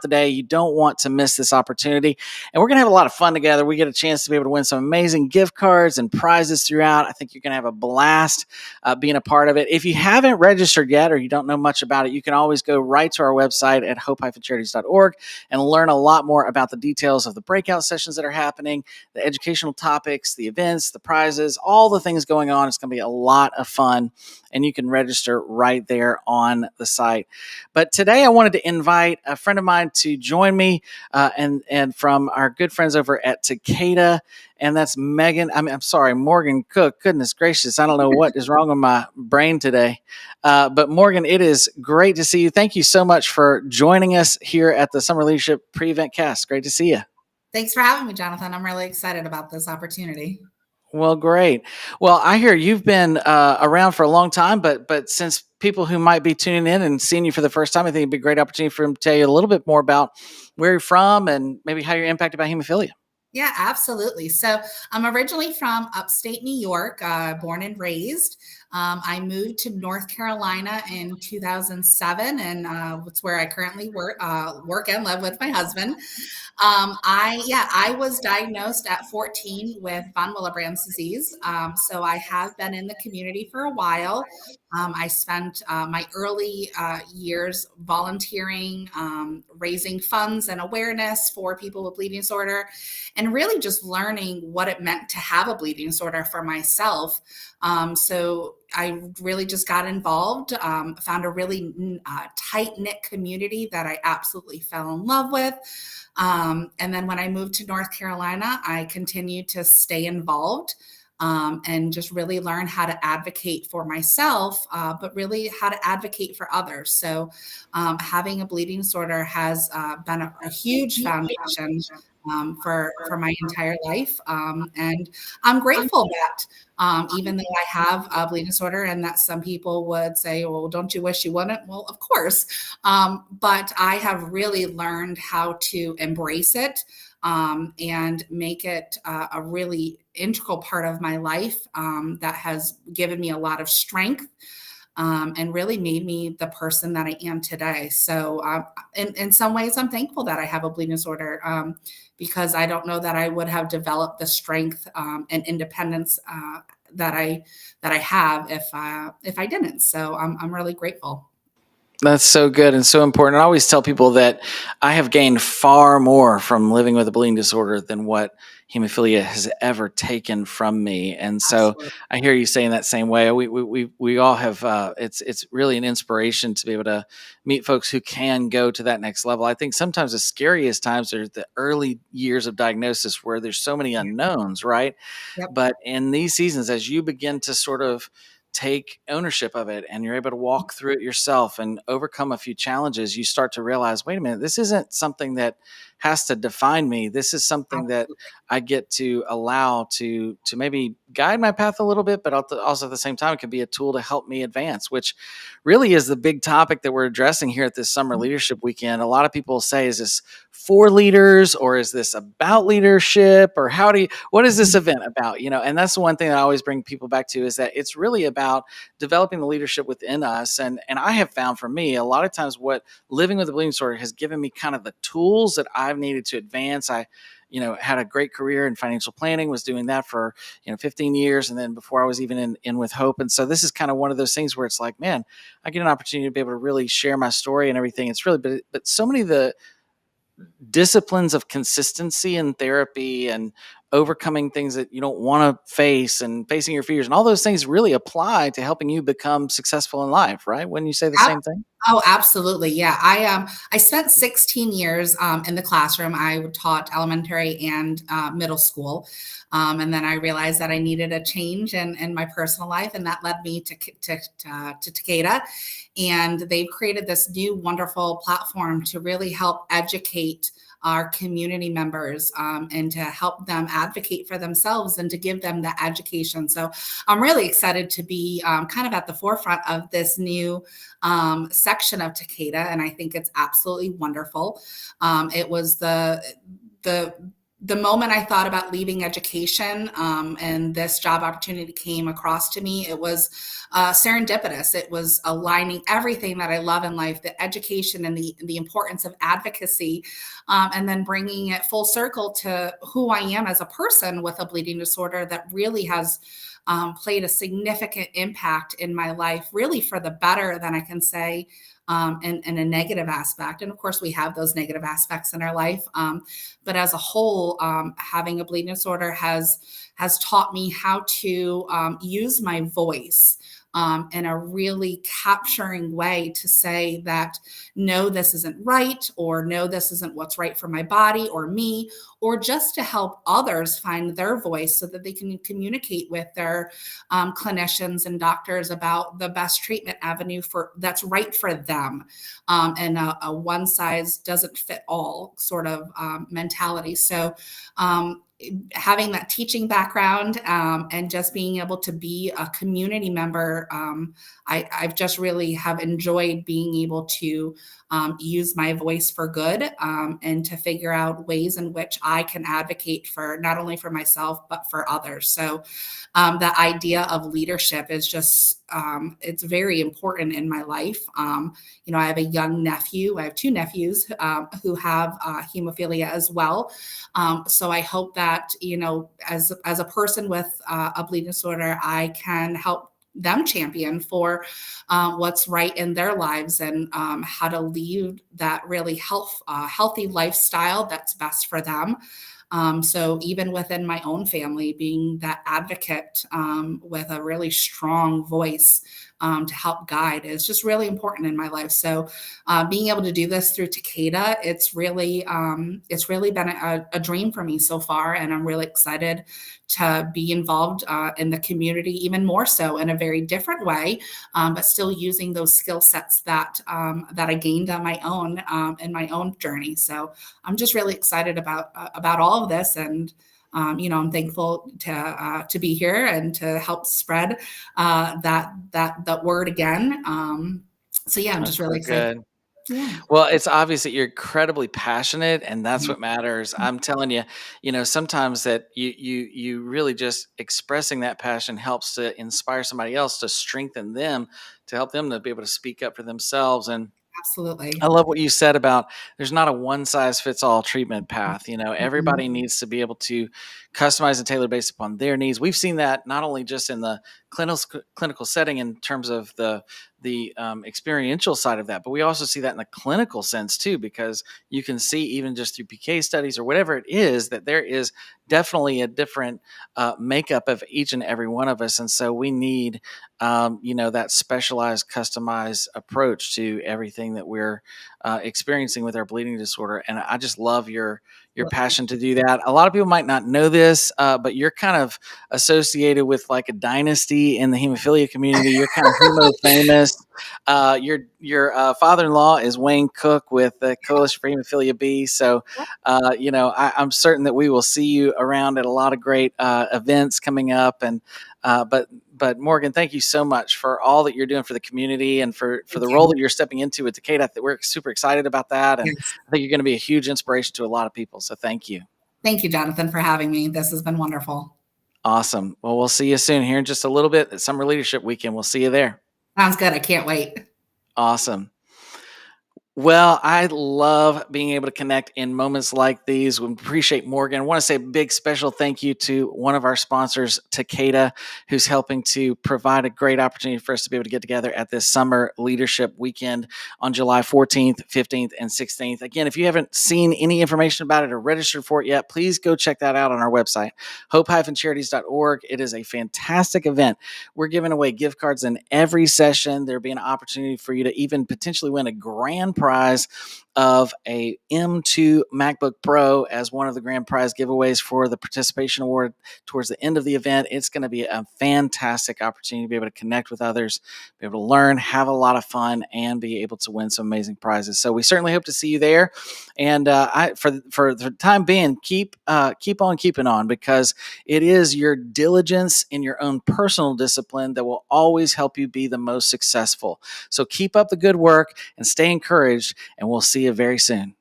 today. You don't want to miss this opportunity. And we're going to have a lot of fun together. We get a chance to be able to win some amazing gift cards and prizes throughout. I think you're going to have a blast being a part of it. If you haven't registered yet or you don't know much about it, you can always go right to our website at hope-charities.org and learn a lot more about the details of the breakout sessions that are happening, the educational topics, the events, the prizes, all the things going on. It's going to be a lot of fun, and you can register right there on the site. But today I wanted to invite a friend of mine to join me, and from our good friends over at Tekada, and that's Megan. I'm sorry, Morgan Cook. Goodness gracious, I don't know what is wrong with my brain today. But Morgan, it is great to see you. Thank you so much for joining us here at the Summer Leadership Pre-Event Cast. Great to see you. Thanks for having me, Jonathan. I'm really excited about this opportunity. Well, great. Well, I hear you've been around for a long time, but since people who might be tuning in and seeing you for the first time, I think it'd be a great opportunity for them to tell you a little bit more about where you're from and maybe how you're impacted by hemophilia. Yeah, absolutely. So I'm originally from upstate New York, born and raised. I moved to North Carolina in 2007, and it's where I currently work and live with my husband. I was diagnosed at 14 with von Willebrand's disease. So I have been in the community for a while. I spent my early years volunteering, raising funds and awareness for people with bleeding disorder, and really just learning what it meant to have a bleeding disorder for myself. So I really just got involved, found a really tight-knit community that I absolutely fell in love with. And then when I moved to North Carolina, I continued to stay involved and just really learn how to advocate for myself, but really how to advocate for others. So having a bleeding disorder has been a huge foundation for my entire life. And I'm grateful that even though I have a bleeding disorder and that some people would say, well, don't you wish you wouldn't? Well, of course. But I have really learned how to embrace it and make it a really integral part of my life that has given me a lot of strength and really made me the person that I am today. So in some ways, I'm thankful that I have a bleeding disorder because I don't know that I would have developed the strength and independence that I have if I didn't. So I'm really grateful. That's so good and so important. I always tell people that I have gained far more from living with a bleeding disorder than what hemophilia has ever taken from me. And so Absolutely. I hear you saying that same way. We all have. It's really an inspiration to be able to meet folks who can go to that next level. I think sometimes the scariest times are the early years of diagnosis where there's so many unknowns, right? Yep. But in these seasons, as you begin to sort of take ownership of it and you're able to walk through it yourself and overcome a few challenges, you start to realize, wait a minute, this isn't something that has to define me. This is something that I get to allow to maybe guide my path a little bit, but also at the same time, it can be a tool to help me advance, which really is the big topic that we're addressing here at this Summer Leadership Weekend. A lot of people say, is this for leaders or is this about leadership, or what is this event about? And that's the one thing that I always bring people back to, is that it's really about developing the leadership within us. And I have found for me, a lot of times what living with a bleeding disorder has given me kind of the tools that I've needed to advance. I had a great career in financial planning, was doing that for, 15 years. And then before I was even in with Hope. And so this is kind of one of those things where it's like, man, I get an opportunity to be able to really share my story and everything. It's really, but so many of the disciplines of consistency in therapy and overcoming things that you don't want to face and facing your fears and all those things really apply to helping you become successful in life, right? Wouldn't you say the same thing? Oh, absolutely. Yeah. I spent 16 years in the classroom. I taught elementary and middle school. And then I realized that I needed a change in my personal life. And that led me to Tekada. And they've created this new wonderful platform to really help educate our community members and to help them advocate for themselves and to give them that education. So I'm really excited to be kind of at the forefront of this new section of Tekada, and I think it's absolutely wonderful. It was the the moment I thought about leaving education, and this job opportunity came across to me, it was serendipitous. It was aligning everything that I love in life, the education and the importance of advocacy, and then bringing it full circle to who I am as a person with a bleeding disorder that really has played a significant impact in my life, really for the better than I can say. And a negative aspect. And of course, we have those negative aspects in our life. But as a whole, having a bleeding disorder has taught me how to use my voice in a really capturing way to say that no, this isn't right, or no, this isn't what's right for my body or me, or just to help others find their voice so that they can communicate with their clinicians and doctors about the best treatment avenue for that's right for them, and a one size doesn't fit all sort of mentality. So having that teaching background, and just being able to be a community member, I've just really have enjoyed being able to use my voice for good, and to figure out ways in which I can advocate for not only for myself but for others. So the idea of leadership is just it's very important in my life. I have a young nephew. I have two nephews who have hemophilia as well. So I hope that as a person with a bleeding disorder, I can help them champion for what's right in their lives, and how to lead that really healthy lifestyle that's best for them. So even within my own family, being that advocate with a really strong voice to help guide is just really important in my life. So being able to do this through Tekada, it's really been a dream for me so far, and I'm really excited to be involved in the community even more so in a very different way, but still using those skill sets that I gained on my own in my own journey. So I'm just really excited about all of this, and I'm thankful to be here and to help spread that word again. So yeah, I'm That's just really so excited. good. Yeah, Well, it's obvious that you're incredibly passionate, and that's yeah, what matters. I'm telling you, sometimes that you really just expressing that passion helps to inspire somebody else, to strengthen them, to help them to be able to speak up for themselves. And I absolutely. love what you said about there's not a one size fits all treatment path. Mhm. Everybody needs to be able to customize and tailor based upon their needs. We've seen that not only just in the clinical setting in terms of the experiential side of that, but we also see that in the clinical sense too, because you can see even just through PK studies or whatever it is that there is definitely a different makeup of each and every one of us, and so we need that specialized, customized approach to everything that we're experiencing with our bleeding disorder. And I just love your passion to do that. A lot of people might not know this, but you're kind of associated with like a dynasty in the hemophilia community. You're kind of hemo famous. Your father-in-law is Wayne Cook with the Coalition for Hemophilia B. So, I'm certain that we will see you around at a lot of great events coming up. And but Morgan, thank you so much for all that you're doing for the community and for Thank the role you. that you're stepping into with Takeda. That we're super excited about that, and Yes. I think you're going to be a huge inspiration to a lot of people. So thank you. Thank you, Jonathan, for having me. This has been wonderful. Awesome. Well, we'll see you soon here in just a little bit at Summer Leadership Weekend. We'll see you there. Sounds good. I can't wait. Awesome. Well, I love being able to connect in moments like these. We appreciate Morgan. I want to say a big special thank you to one of our sponsors, Tekada, who's helping to provide a great opportunity for us to be able to get together at this Summer Leadership Weekend on July 14th, 15th, and 16th. Again, if you haven't seen any information about it or registered for it yet, please go check that out on our website, hope-charities.org. It is a fantastic event. We're giving away gift cards in every session. There'll be an opportunity for you to even potentially win a grand prize of a M2 MacBook Pro as one of the grand prize giveaways for the participation award towards the end of the event. It's going to be a fantastic opportunity to be able to connect with others, be able to learn, have a lot of fun, and be able to win some amazing prizes. So we certainly hope to see you there. And for the time being, keep on keeping on, because it is your diligence in your own personal discipline that will always help you be the most successful. So keep up the good work and stay encouraged, and we'll see you very soon.